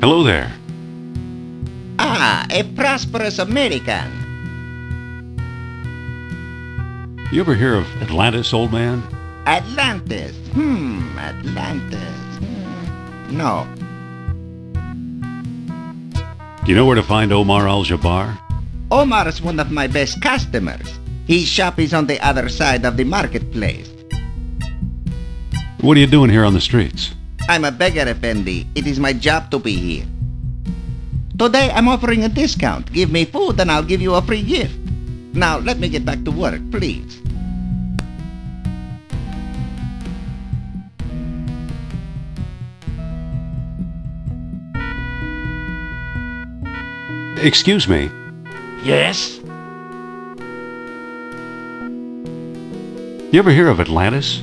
Hello there. Ah, a prosperous American. You ever hear of Atlantis, old man? Atlantis. Atlantis. No. Do you know where to find Omar Al-Jabbar? Omar's one of my best customers. His shop is on the other side of the marketplace. What are you doing here on the streets? I'm a beggar, Effendi. It is my job to be here. Today I'm offering a discount. Give me food and I'll give you a free gift. Now let me get back to work, please. Excuse me. Yes? You ever hear of Atlantis?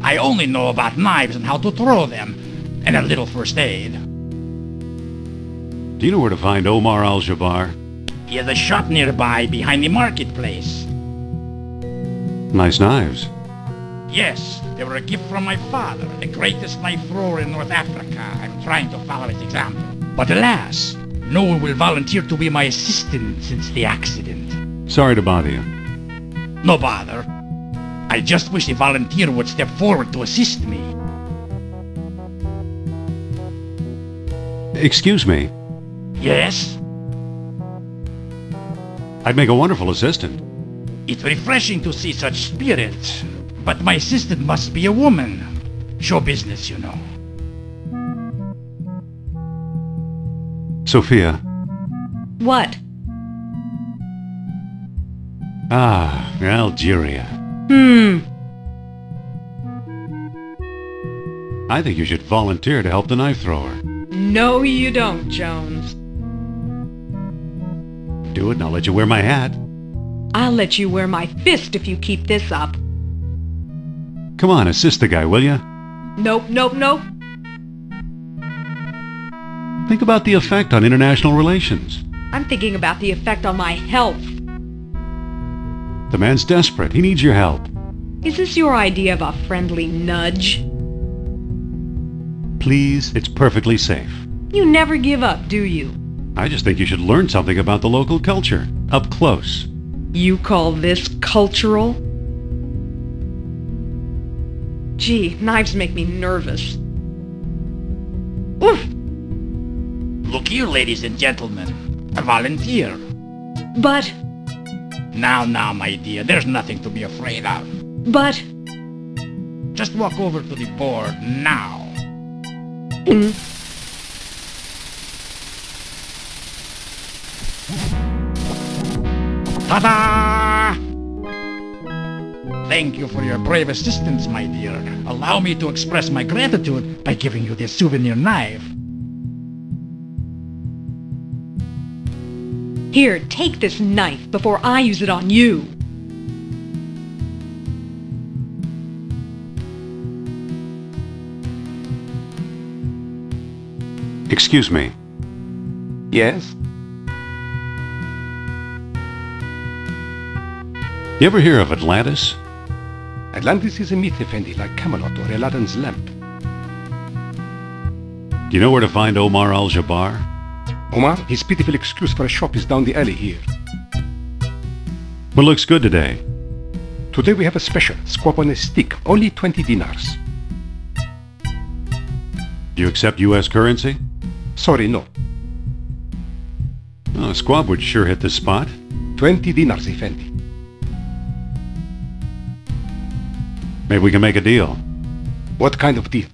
I only know about knives and how to throw them, and a little first aid. Do you know where to find Omar Al-Jabbar? He has a shop nearby behind the marketplace. Nice knives. Yes, they were a gift from my father, the greatest knife thrower in North Africa. I'm trying to follow his example. But alas, no one will volunteer to be my assistant since the accident. Sorry to bother you. No bother. I just wish a volunteer would step forward to assist me. Excuse me. Yes? I'd make a wonderful assistant. It's refreshing to see such spirit, but my assistant must be a woman. Show business, you know. Sophia. What? Ah, Algeria. I think you should volunteer to help the knife thrower. No, you don't, Jones. Do it and I'll let you wear my hat. I'll let you wear my fist if you keep this up. Come on, assist the guy, will you? Nope. Think about the effect on international relations. I'm thinking about the effect on my health. The man's desperate. He needs your help. Is this your idea of a friendly nudge? Please, it's perfectly safe. You never give up, do you? I just think you should learn something about the local culture, up close. You call this cultural? Gee, knives make me nervous. Oof! Look here, ladies and gentlemen. A volunteer. But... Now, my dear, there's nothing to be afraid of. But... Just walk over to the board now. Ta-da! Thank you for your brave assistance, my dear. Allow me to express my gratitude by giving you this souvenir knife. Here, take this knife before I use it on you. Excuse me. Yes? You ever hear of Atlantis? Atlantis is a myth, Effendi, like Camelot or Aladdin's lamp. Do you know where to find Omar Al-Jabbar? Omar, his pitiful excuse for a shop is down the alley here. What looks good today? Today we have a special, squab on a stick, only 20 dinars. Do you accept U.S. currency? Sorry, no. Oh, a squab would sure hit the spot. 20 dinars, Effendi. Maybe we can make a deal. What kind of deal?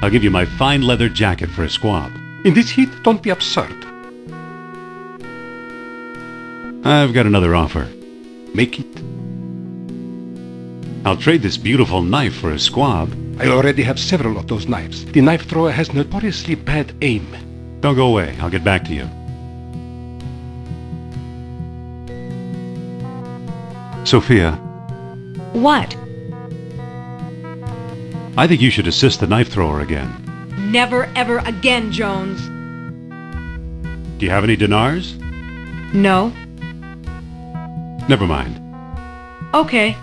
I'll give you my fine leather jacket for a squab. In this heat, don't be absurd. I've got another offer. Make it. I'll trade this beautiful knife for a squab. I already have several of those knives. The knife thrower has notoriously bad aim. Don't go away. I'll get back to you. Sophia, What? I think you should assist the knife thrower again. Never ever again, Jones. Do you have any dinars? No? Never mind. Okay.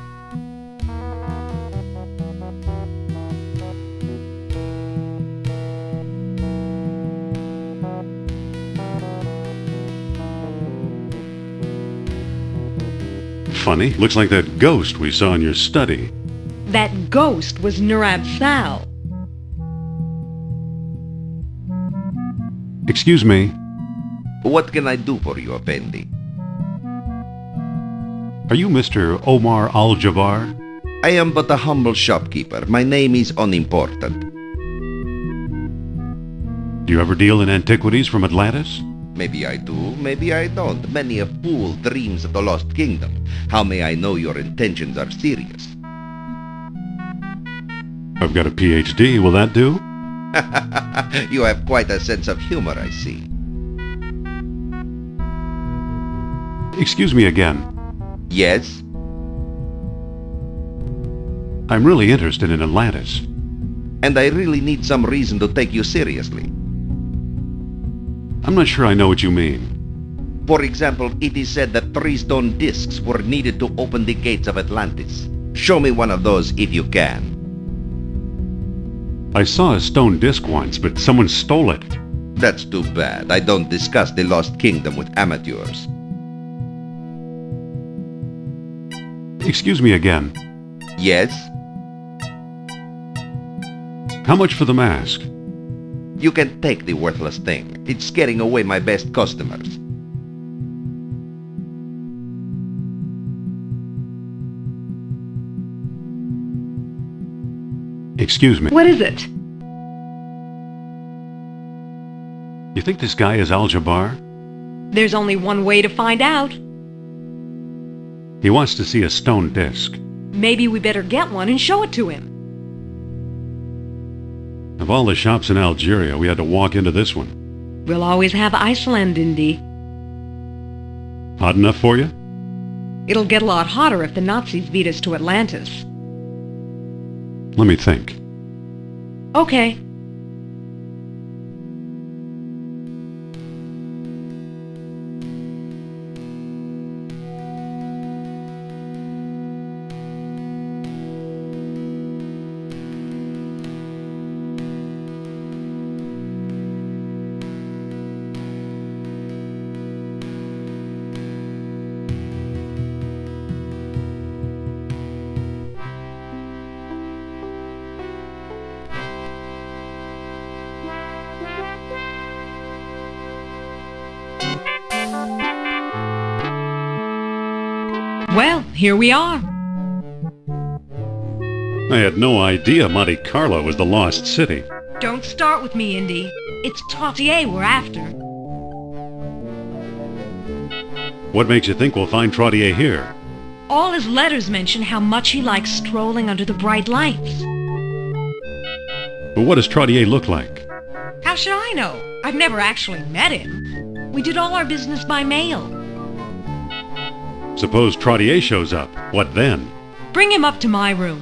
funny. Looks like that ghost we saw in your study. That ghost was Nurab Sal. Excuse me. What can I do for you, Effendi? Are you Mr. Omar Al-Jabbar? I am but a humble shopkeeper. My name is unimportant. Do you ever deal in antiquities from Atlantis? Maybe I do, maybe I don't. Many a fool dreams of the lost kingdom. How may I know your intentions are serious? I've got a PhD. Will that do? You have quite a sense of humor, I see. Excuse me again. Yes? I'm really interested in Atlantis. And I really need some reason to take you seriously. I'm not sure I know what you mean. For example, it is said that 3 stone discs were needed to open the gates of Atlantis. Show me one of those if you can. I saw a stone disc once, but someone stole it. That's too bad. I don't discuss the lost kingdom with amateurs. Excuse me again. Yes? How much for the mask? You can take the worthless thing. It's scaring away my best customers. Excuse me. What is it? You think this guy is Al-Jabbar? There's only one way to find out. He wants to see a stone disc. Maybe we better get one and show it to him. Of all the shops in Algeria, we had to walk into this one. We'll always have Iceland, Indy. Hot enough for you? It'll get a lot hotter if the Nazis beat us to Atlantis. Let me think. Okay. Well, here we are. I had no idea Monte Carlo was the lost city. Don't start with me, Indy. It's Trottier we're after. What makes you think we'll find Trottier here? All his letters mention how much he likes strolling under the bright lights. But what does Trottier look like? How should I know? I've never actually met him. We did all our business by mail. Suppose Trottier shows up. What then? Bring him up to my room.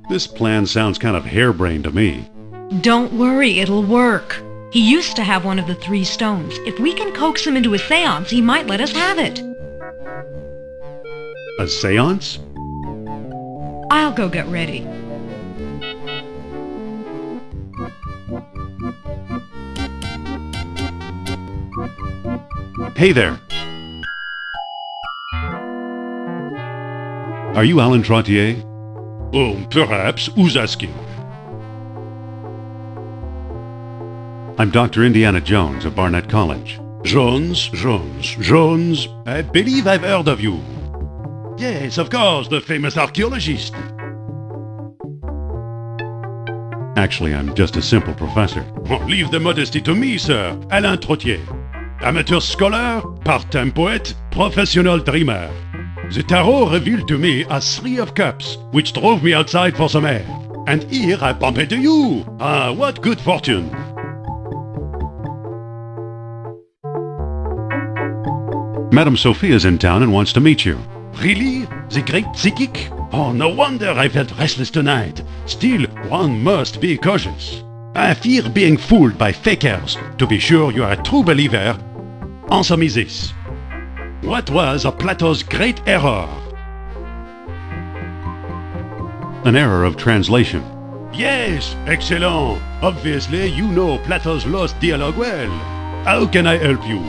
This plan sounds kind of harebrained to me. Don't worry, it'll work. He used to have one of the 3 stones. If we can coax him into a seance, he might let us have it. A seance? I'll go get ready. Hey there. Are you Alan Trottier? Oh, perhaps. Who's asking? I'm Dr. Indiana Jones of Barnett College. Jones. I believe I've heard of you. Yes, of course, the famous archaeologist. Actually, I'm just a simple professor. Oh, leave the modesty to me, sir. Alain Trottier. Amateur scholar, part-time poet, professional dreamer. The tarot revealed to me a 3 of cups, which drove me outside for some air. And here I bump into you. Ah, what good fortune. Madame Sophia's in town and wants to meet you. Really? The great psychic? Oh, no wonder I felt restless tonight. Still, one must be cautious. I fear being fooled by fakers. To be sure you are a true believer, answer me this. What was Plato's great error? An error of translation. Yes, excellent. Obviously, you know Plato's lost dialogue well. How can I help you?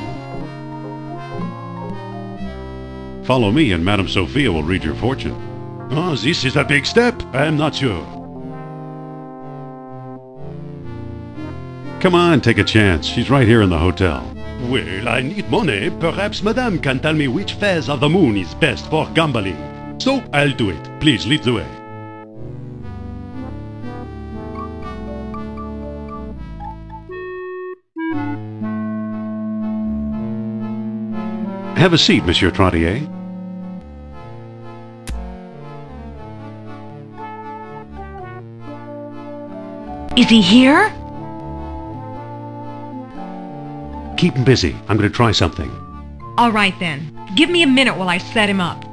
Follow me and Madame Sophia will read your fortune. Oh, this is a big step. I'm not sure. Come on, take a chance. She's right here in the hotel. Well, I need money. Perhaps Madame can tell me which phase of the moon is best for gambling. So, I'll do it. Please lead the way. Have a seat, Monsieur Trottier. Is he here? Keep him busy. I'm going to try something. All right then. Give me a minute while I set him up.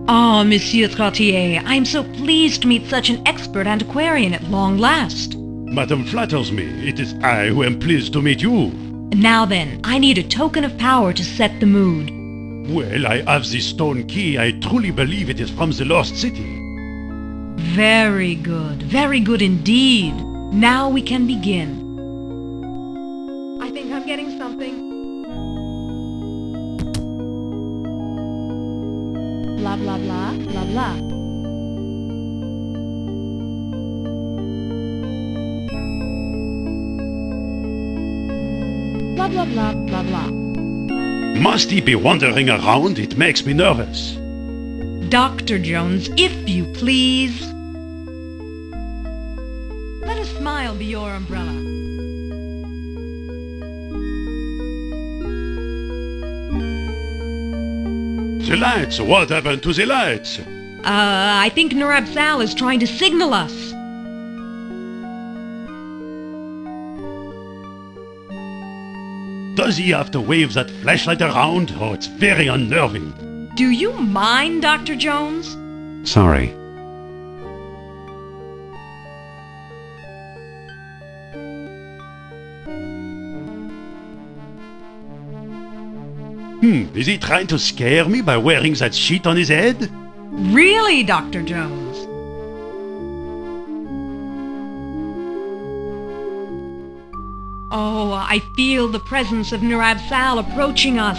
Oh, Monsieur Trottier, I am so pleased to meet such an expert antiquarian at long last. Madame flatters me. It is I who am pleased to meet you. Now then, I need a token of power to set the mood. Well, I have this stone key. I truly believe it is from the lost city. Very good indeed. Now we can begin. I think I'm getting something. Blah, blah, blah, blah, blah. Blah, blah, blah, blah, blah. Must he be wandering around? It makes me nervous. Dr. Jones, if you please. Let a smile be your umbrella. The lights! What happened to the lights? I think Narab Sal is trying to signal us. Does he have to wave that flashlight around? Oh, it's very unnerving. Do you mind, Dr. Jones? Sorry. Is he trying to scare me by wearing that sheet on his head? Really, Dr. Jones? Oh, I feel the presence of Narab Sal approaching us.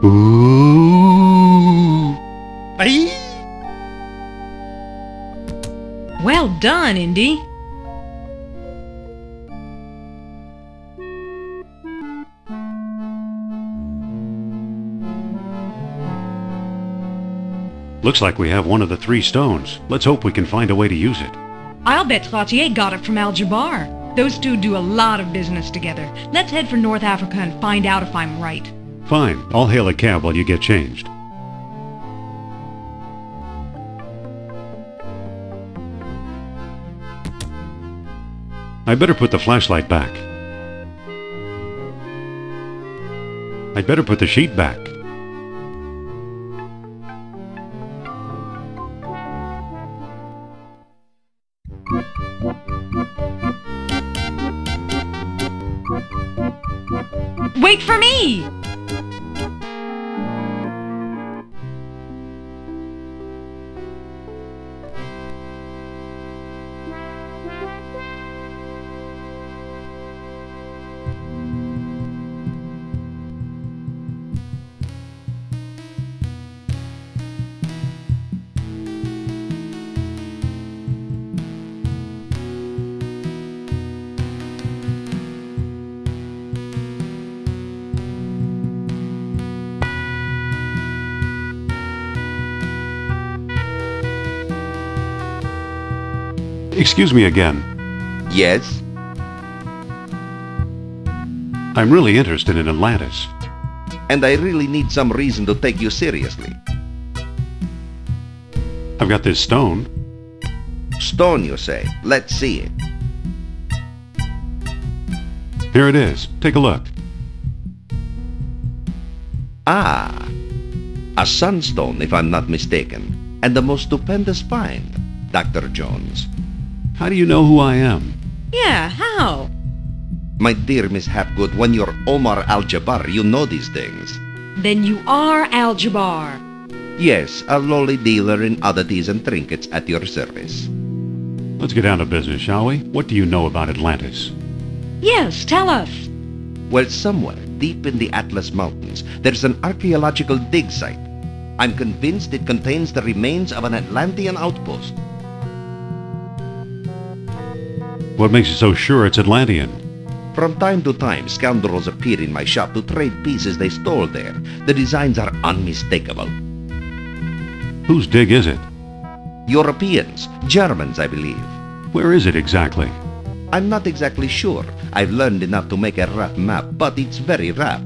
Ooh. Aye. Well done, Indy. Looks like we have one of the 3 stones. Let's hope we can find a way to use it. I'll bet Trottier got it from Al-Jabbar. Those two do a lot of business together. Let's head for North Africa and find out if I'm right. Fine. I'll hail a cab while you get changed. I'd better put the flashlight back. I'd better put the sheet back. Wait for me! Excuse me again. Yes? I'm really interested in Atlantis. And I really need some reason to take you seriously. I've got this stone. Stone, you say? Let's see it. Here it is. Take a look. Ah, a sunstone, if I'm not mistaken. And the most stupendous find, Dr. Jones. How do you know who I am? Yeah, how? My dear Miss Hapgood, when you're Omar Al-Jabbar, you know these things. Then you are Al-Jabbar. Yes, a lowly dealer in oddities and trinkets at your service. Let's get down to business, shall we? What do you know about Atlantis? Yes, tell us. Well, somewhere deep in the Atlas Mountains, there's an archaeological dig site. I'm convinced it contains the remains of an Atlantean outpost. What makes you so sure it's Atlantean? From time to time, scoundrels appear in my shop to trade pieces they stole there. The designs are unmistakable. Whose dig is it? Europeans, Germans, I believe. Where is it exactly? I'm not exactly sure. I've learned enough to make a rough map, but it's very rough.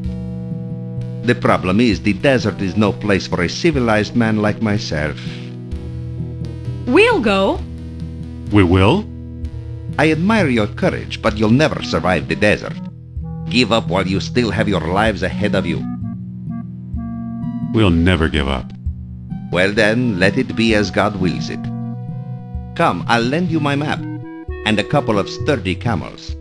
The problem is the desert is no place for a civilized man like myself. We'll go. We will? I admire your courage, but you'll never survive the desert. Give up while you still have your lives ahead of you. We'll never give up. Well then, let it be as God wills it. Come, I'll lend you my map, and a couple of sturdy camels.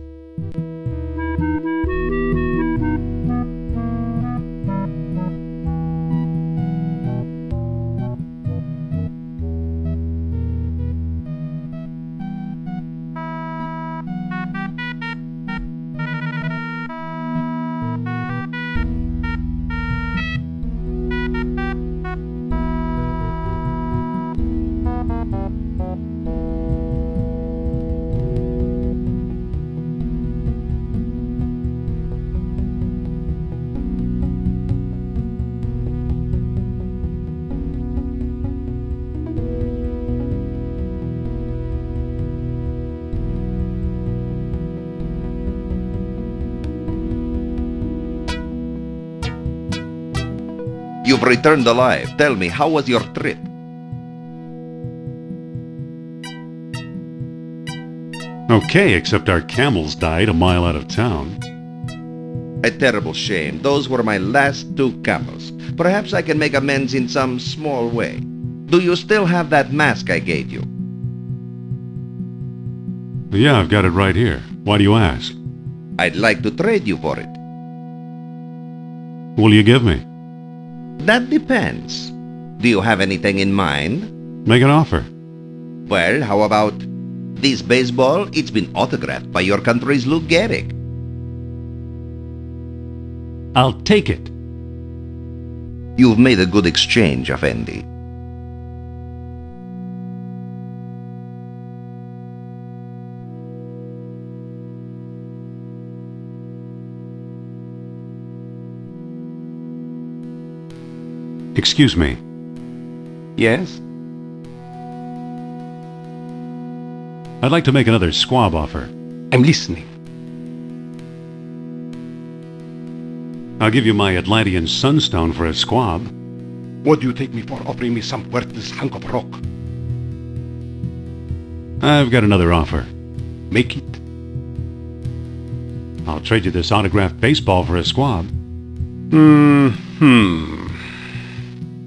You've returned alive. Tell me, how was your trip? Okay, except our camels died a mile out of town. A terrible shame. Those were my last 2 camels. Perhaps I can make amends in some small way. Do you still have that mask I gave you? Yeah, I've got it right here. Why do you ask? I'd like to trade you for it. What'll you give me? That depends. Do you have anything in mind? Make an offer. Well, how about this baseball? It's been autographed by your country's Lou Gehrig. I'll take it. You've made a good exchange, Effendi. Excuse me. Yes? I'd like to make another squab offer. I'm listening. I'll give you my Atlantean sunstone for a squab. What do you take me for offering me some worthless hunk of rock? I've got another offer. Make it. I'll trade you this autographed baseball for a squab.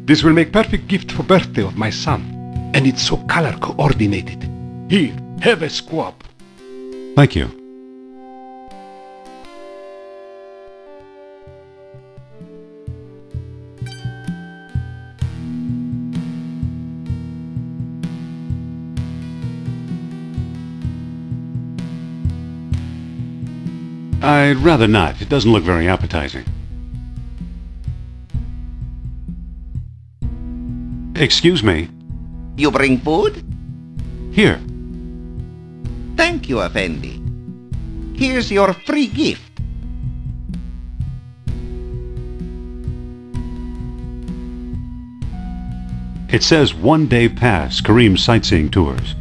This will make perfect gift for birthday of my son. And it's so color coordinated. Here, have a squab. Thank you. I'd rather not. It doesn't look very appetizing. Excuse me. You bring food? Here. Thank you, Effendi. Here's your free gift. It says 1-day pass, Kareem sightseeing tours.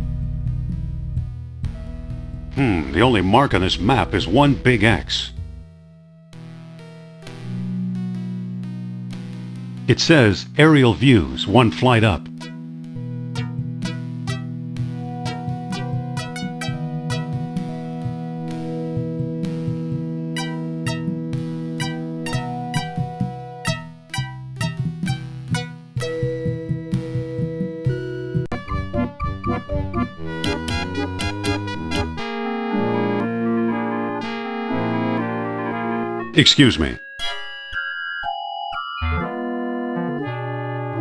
The only mark on this map is one big X. It says aerial views, 1 flight up. Excuse me.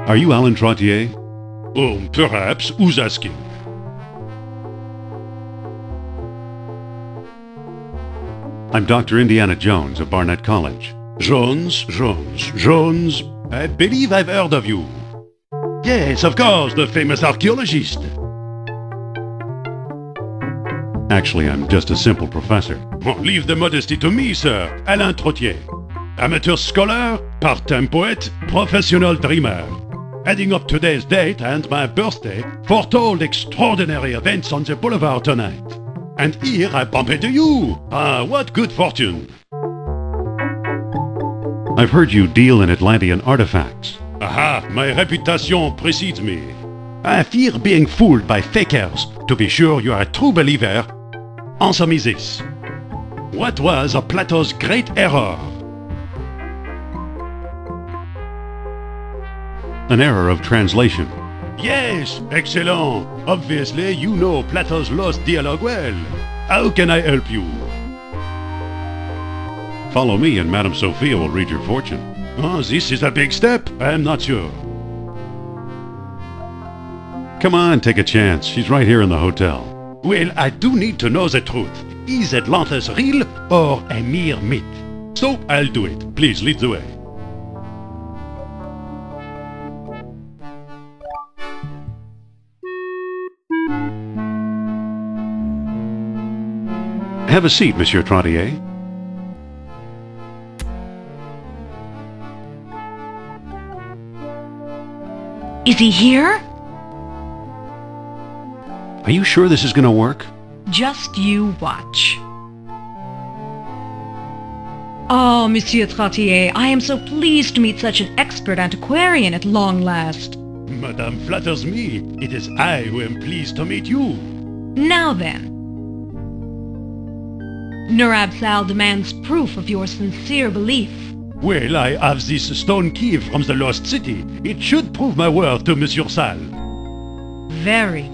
Are you Alan Trottier? Oh, perhaps. Who's asking? I'm Dr. Indiana Jones of Barnett College. Jones. I believe I've heard of you. Yes, of course, the famous archaeologist. Actually, I'm just a simple professor. Oh, leave the modesty to me, sir. Alain Trottier. Amateur scholar, part-time poet, professional dreamer. Adding up today's date and my birthday, foretold extraordinary events on the boulevard tonight. And here I bump into you. Ah, what good fortune. I've heard you deal in Atlantean artifacts. Aha, my reputation precedes me. I fear being fooled by fakers. To be sure you are a true believer, answer me this. What was Plato's great error? An error of translation. Yes, excellent. Obviously, you know Plato's lost dialogue well. How can I help you? Follow me and Madame Sophia will read your fortune. Oh, this is a big step. I'm not sure. Come on, take a chance. She's right here in the hotel. Well, I do need to know the truth. Is Atlantis real or a mere myth? So I'll do it. Please lead the way. Have a seat, Monsieur Trottier. Is he here? Are you sure this is going to work? Just you watch. Oh, Monsieur Trottier, I am so pleased to meet such an expert antiquarian at long last. Madame flatters me. It is I who am pleased to meet you. Now then. Nur-Absal demands proof of your sincere belief. Well, I have this stone key from the lost city. It should prove my worth to Monsieur Sal. Very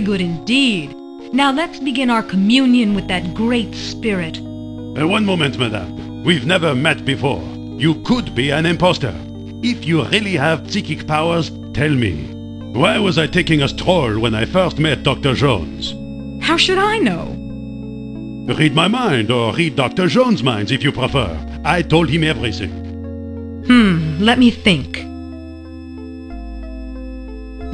good indeed. Now let's begin our communion with that great spirit. One moment, madame. We've never met before. You could be an impostor. If you really have psychic powers, tell me. Why was I taking a stroll when I first met Dr. Jones? How should I know? Read my mind, or read Dr. Jones' minds if you prefer. I told him everything. Let me think.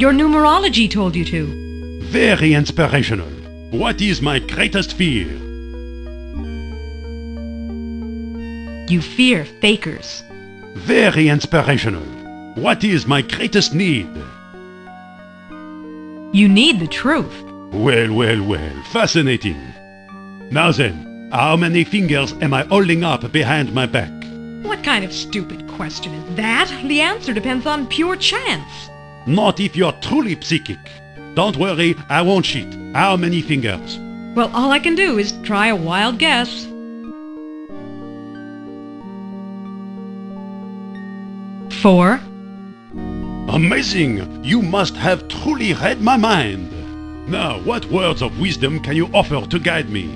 Your numerology told you to. Very inspirational. What is my greatest fear? You fear fakers. Very inspirational. What is my greatest need? You need the truth. Well. Fascinating. Now then, how many fingers am I holding up behind my back? What kind of stupid question is that? The answer depends on pure chance. Not if you're truly psychic. Don't worry, I won't cheat. How many fingers? Well, all I can do is try a wild guess. 4. Amazing! You must have truly read my mind. Now, what words of wisdom can you offer to guide me?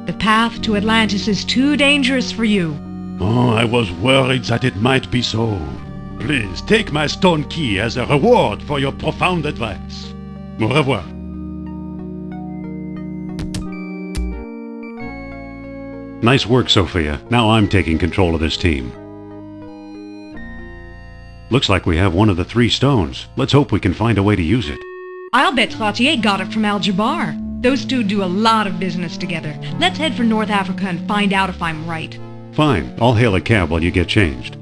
The path to Atlantis is too dangerous for you. Oh, I was worried that it might be so. Please take my stone key as a reward for your profound advice. Au revoir. Nice work, Sophia. Now I'm taking control of this team. Looks like we have one of the 3 stones. Let's hope we can find a way to use it. I'll bet Trottier got it from Al-Jabbar. Those two do a lot of business together. Let's head for North Africa and find out if I'm right. Fine. I'll hail a cab while you get changed.